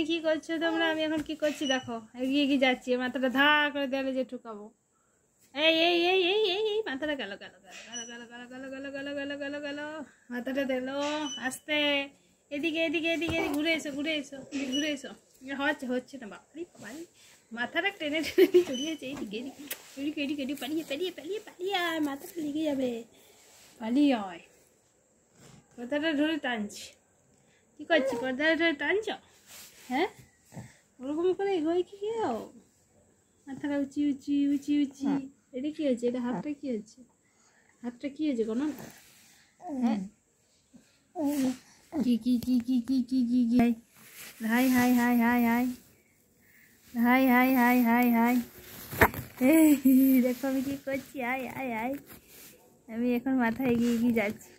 কি করছো তোমরা? আমি এখন কি করছি দেখো, এগিয়ে এগিয়ে যাচ্ছি, মাথাটা ধা করে দেয়ালে যে ঠুকাবো। এই এই এই এই এই এই মাথাটা গেল গেল গেল গেল গেল গেল গেল গেল গেল গেল গেল গেল মাথাটা দিল আস্তে। এদিকে এদিকে এদিকে ঘুরে এসো ঘুরে এসো ঘুরে এসো। হচ্ছে হচ্ছে না বাবারি বাবারি, মাথাটা টেনে টেনে চড়িয়েছে এইদিকে এদিকে এদিকে এদিকে এদিকে, পালিয়ে পালিয়ে পালিয়ে পালিয়ে আয়, মাথাটা লেগে যাবে, পালিয়ে হয়। মাথাটা ধরে টানছি, কি করছি? পর্দাটা ধরে টানছ? হ্যাঁ, ওরকম করে এগোয় কি কেউ? মাথাটা উঁচি উঁচি উঁচি উঁচি। এটা কি হয়েছে? এটা হাতটা কি হয়েছে? হাতটা কি হয়েছে কোনো? হ্যাঁ, কি কি কি কি কি কি কি কি high high high high high high high high high high. এই দেখো আমি কি করছি, হাই হাই হাই। আমি এখন মাথা এগিয়ে এগিয়ে যাচ্ছি,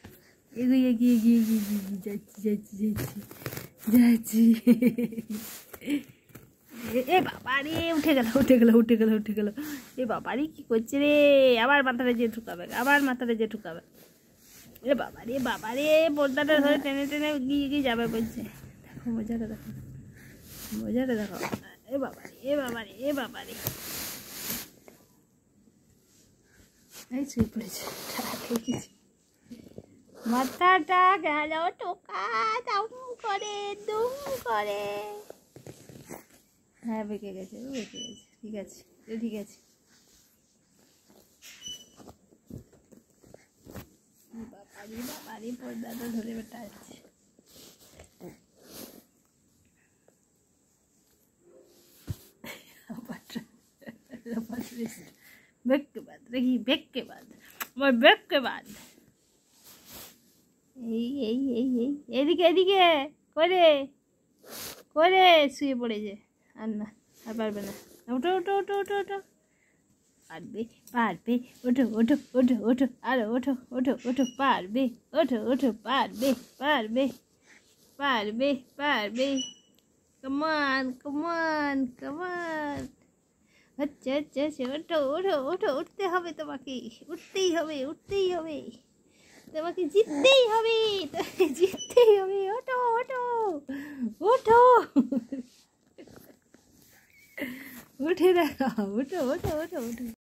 এগিয়ে এগিয়ে এগিয়ে এগিয়ে এগিয়ে যাচ্ছি যাচ্ছি যাচ্ছি যাচ্ছি। এ বাবা রে, উঠে গেল উঠে গেল উঠে গেল উঠে গেল। এ বাবা রে কি করছে রে? আবার মাথাটা যে ঠুকাবে, আবার মাথাটা যে ঠুকাবে। এ বাবা রে, পর্দাটা ধরে টেনে টেনে গিয়ে গিয়ে যাবে বলছে। দেখো মজাটা দেখো, মজাটা দেখো। এ বাবা রে এ বাবা রে এ বাবা রে, এই শুয়ে পড়েছে, মাথাটা গেল টোকা দাম করে দুম করে। হ্যাঁ বেঁকে গেছে, বেঁকে গেছে, ঠিক আছে ঠিক আছে। বাবারি বাবারি, পর্দাটা ধরে বেটা আছে। बेक के बाद रही, बेक के बाद मैं बेक के बाद এদিকে এদিকে করে করে শুয়ে পড়েছে। আর না, আর পারবে না। ওঠো ওঠো ওঠো ওঠো ওঠো, পারবে পারবে, ওঠো ওঠো ওঠো ওঠো, আরো ওঠো ওঠো ওঠো, পারবে, ওঠো ওঠো, পারবে পারবে পারবে পারবে, কমান কমান কমান। আচ্ছা আচ্ছা আচ্ছা, ওঠো ওঠো ওঠো, উঠতে হবে তোমাকে, উঠতেই হবে উঠতেই হবে, তোমাকে জিততেই হবে, জিততেই হবে। ওঠো ওঠো ওঠো, উঠে দেখা, ওঠো ওঠো ওঠো ওঠো।